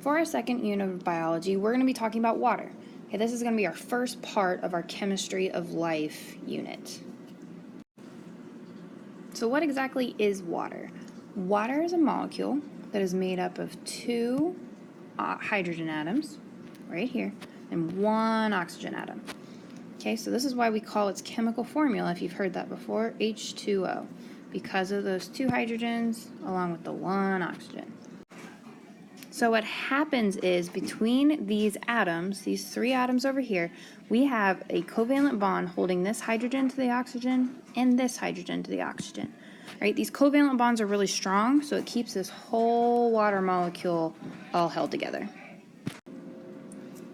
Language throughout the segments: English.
For our second unit of biology, we're going to be talking about water. Okay, this is going to be our first part of our chemistry of life unit. So what exactly is water? Water is a molecule that is made up of two hydrogen atoms, right here, and one oxygen atom. Okay, so this is why we call its chemical formula, if you've heard that before, H2O, because of those two hydrogens along with the one oxygen. So what happens is between these atoms, these three atoms over here, we have a covalent bond holding this hydrogen to the oxygen and this hydrogen to the oxygen. Right? These covalent bonds are really strong, so it keeps this whole water molecule all held together.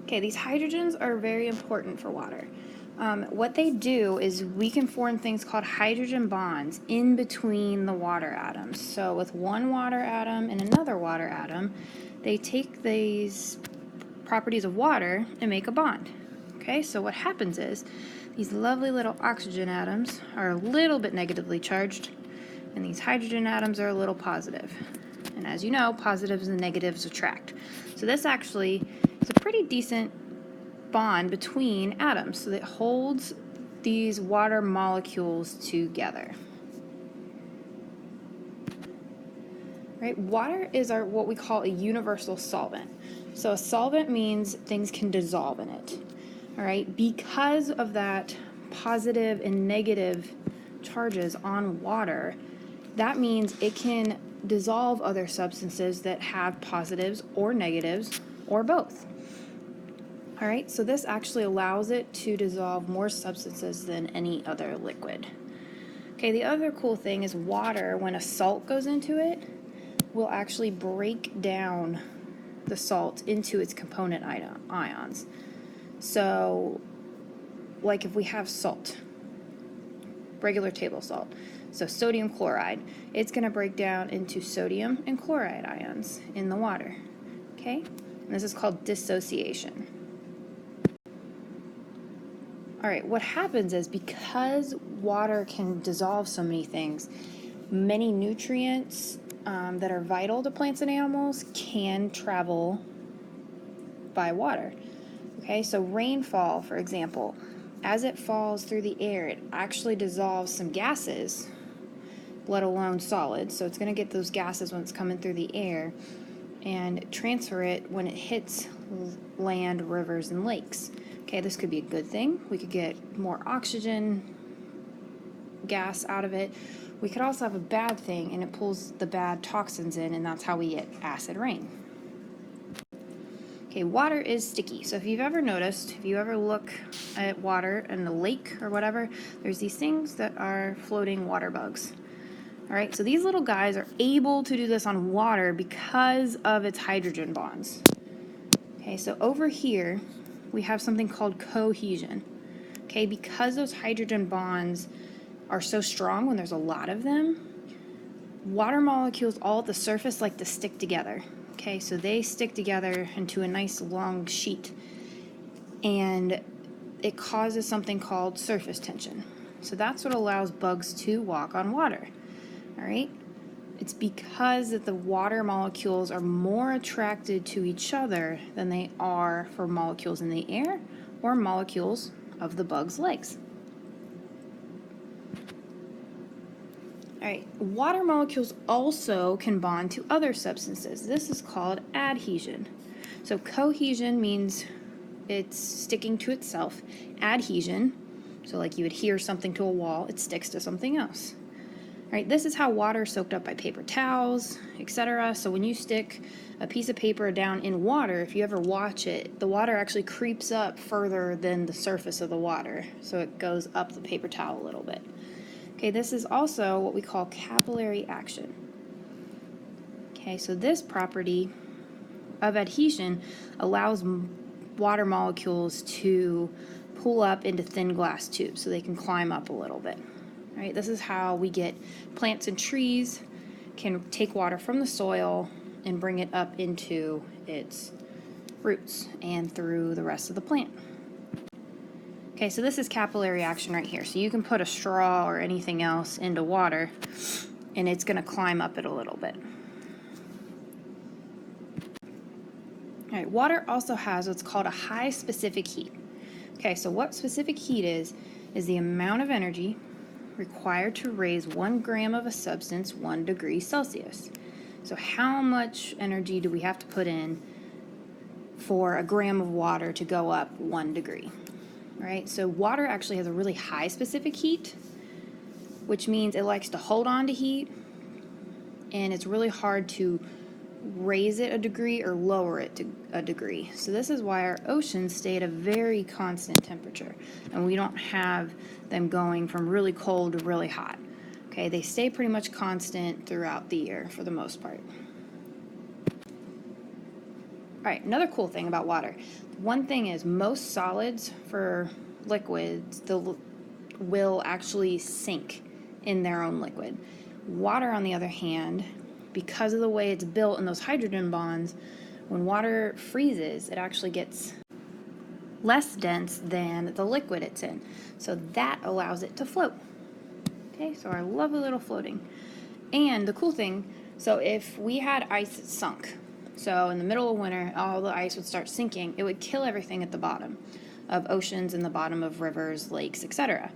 Okay, these hydrogens are very important for water. What they do is we can form things called hydrogen bonds in between the water atoms. So with one water atom and another water atom, they take these properties of water and make a bond. Okay, so what happens is these lovely little oxygen atoms are a little bit negatively charged, and these hydrogen atoms are a little positive. And as you know, positives and negatives attract. So this actually is a pretty decent bond between atoms, so that holds these water molecules together. Right? Water is what we call a universal solvent. So a solvent means things can dissolve in it. All right? Because of that positive and negative charges on water, that means it can dissolve other substances that have positives or negatives or both. All right, so this actually allows it to dissolve more substances than any other liquid. Okay, the other cool thing is water, when a salt goes into it, will actually break down the salt into its component ions. So, like if we have salt, regular table salt, so sodium chloride, it's going to break down into sodium and chloride ions in the water. Okay, and this is called dissociation. All right, what happens is because water can dissolve so many things, many nutrients that are vital to plants and animals can travel by water. Okay, so rainfall, for example, as it falls through the air, it actually dissolves some gases, let alone solids. So it's going to get those gases when it's coming through the air and transfer it when it hits land, rivers, and lakes. Okay, this could be a good thing. We could get more oxygen gas out of it. We could also have a bad thing, and it pulls the bad toxins in, and that's how we get acid rain. Okay, water is sticky. So if you've ever noticed, if you ever look at water in a lake or whatever, there's these things that are floating water bugs. All right, so these little guys are able to do this on water because of its hydrogen bonds. Okay, so over here, we have something called cohesion. Okay, because those hydrogen bonds are so strong when there's a lot of them, water molecules all at the surface like to stick together. Okay, so they stick together into a nice long sheet, and it causes something called surface tension. So that's what allows bugs to walk on water. All right? It's because that the water molecules are more attracted to each other than they are for molecules in the air or molecules of the bug's legs. All right, water molecules also can bond to other substances. This is called adhesion. So cohesion means it's sticking to itself. Adhesion, so like you adhere something to a wall, it sticks to something else. Right, this is how water is soaked up by paper towels, etc. So when you stick a piece of paper down in water, if you ever watch it, the water actually creeps up further than the surface of the water. So it goes up the paper towel a little bit. Okay, this is also what we call capillary action. Okay, so this property of adhesion allows water molecules to pull up into thin glass tubes so they can climb up a little bit. Right, this is how we get plants and trees can take water from the soil and bring it up into its roots and through the rest of the plant. Okay, so this is capillary action right here. So you can put a straw or anything else into water and it's going to climb up it a little bit. All right, water also has what's called a high specific heat. Okay, so what specific heat is the amount of energy required to raise 1 gram of a substance 1 degree Celsius. So how much energy do we have to put in for a gram of water to go up 1 degree? Right, so water actually has a really high specific heat, which means it likes to hold on to heat, and it's really hard to raise it a degree or lower it to a degree. So this is why our oceans stay at a very constant temperature, and we don't have them going from really cold to really hot. Okay, they stay pretty much constant throughout the year for the most part. All right, another cool thing about water. One thing is most solids for liquids will actually sink in their own liquid. Water, on the other hand, because of the way it's built in those hydrogen bonds, when water freezes, it actually gets less dense than the liquid it's in. So that allows it to float. Okay, so our lovely little floating. And the cool thing, so if we had ice that sunk, so in the middle of winter, all the ice would start sinking, it would kill everything at the bottom of oceans and the bottom of rivers, lakes, etc.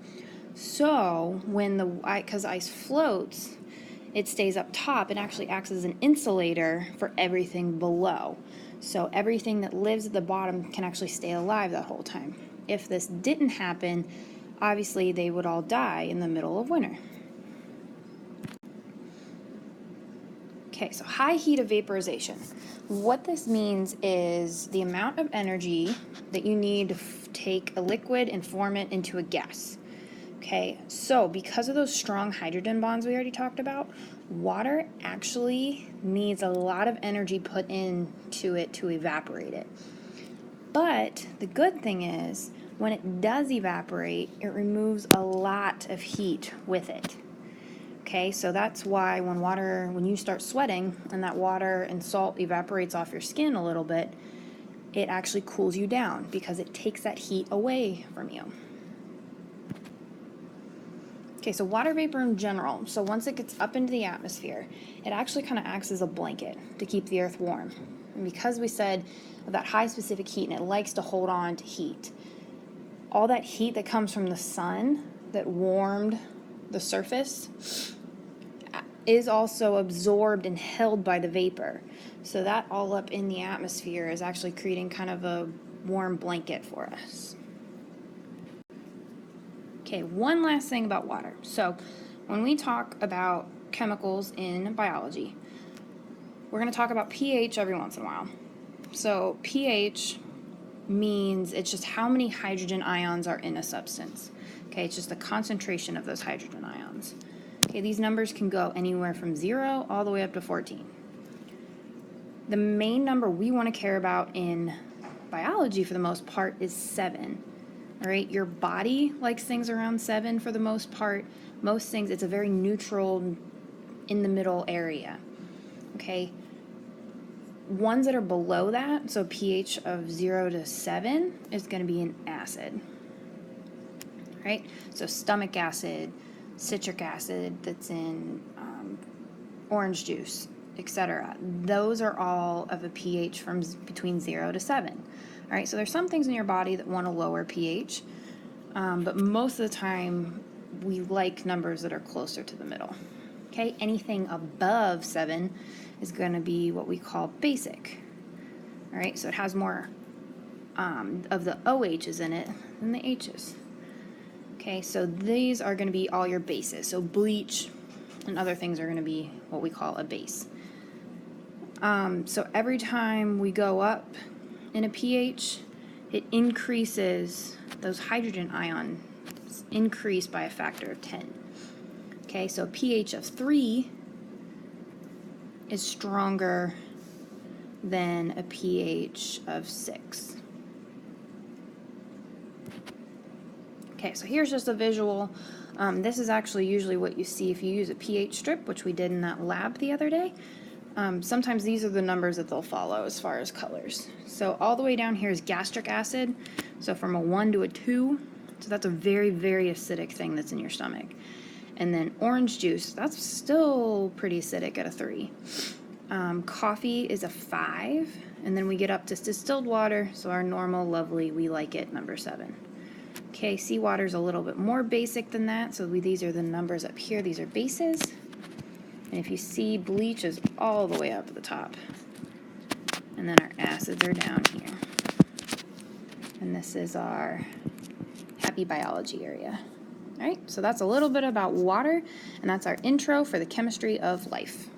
So because ice floats, it stays up top and actually acts as an insulator for everything below. So everything that lives at the bottom can actually stay alive that whole time. If this didn't happen, obviously they would all die in the middle of winter. Okay, so high heat of vaporization. What this means is the amount of energy that you need to take a liquid and form it into a gas. Okay, so because of those strong hydrogen bonds we already talked about, water actually needs a lot of energy put into it to evaporate it. But the good thing is, when it does evaporate, it removes a lot of heat with it. Okay, so that's why when you start sweating and that water and salt evaporates off your skin a little bit, it actually cools you down because it takes that heat away from you. Okay, so water vapor in general, so once it gets up into the atmosphere, it actually kind of acts as a blanket to keep the earth warm. And because we said of that high specific heat and it likes to hold on to heat, all that heat that comes from the sun that warmed the surface is also absorbed and held by the vapor. So that all up in the atmosphere is actually creating kind of a warm blanket for us. Okay, one last thing about water. So when we talk about chemicals in biology, we're going to talk about pH every once in a while. So pH means it's just how many hydrogen ions are in a substance. Okay, it's just the concentration of those hydrogen ions. Okay, these numbers can go anywhere from 0 all the way up to 14. The main number we want to care about in biology for the most part is 7. All right, your body likes things around 7 for the most part. Most things, it's a very neutral, in the middle area. Okay, ones that are below that, so pH of 0 to 7 is going to be an acid. Right, so stomach acid, citric acid that's in orange juice, etc. Those are all of a pH from between 0 to 7. All right, so there's some things in your body that want a lower pH, but most of the time we like numbers that are closer to the middle. Okay, anything above 7 is going to be what we call basic. All right, so it has more of the OHs in it than the H's. Okay, so these are going to be all your bases. So bleach and other things are going to be what we call a base. So every time we go up in a pH, it increases, those hydrogen ions increase by a factor of 10. Okay, so a pH of 3 is stronger than a pH of 6. Okay, so here's just a visual. This is actually usually what you see if you use a pH strip, which we did in that lab the other day. Sometimes these are the numbers that they'll follow as far as colors. So all the way down here is gastric acid, so from a 1 to a 2. So that's a very, very acidic thing that's in your stomach. And then orange juice, that's still pretty acidic at a 3. Coffee is a 5, and then we get up to distilled water, so our normal, lovely, we like it, number 7. Okay, seawater is a little bit more basic than that, so these are the numbers up here. These are bases. And if you see, bleach is all the way up at the top. And then our acids are down here. And this is our happy biology area. All right, so that's a little bit about water, and that's our intro for the chemistry of life.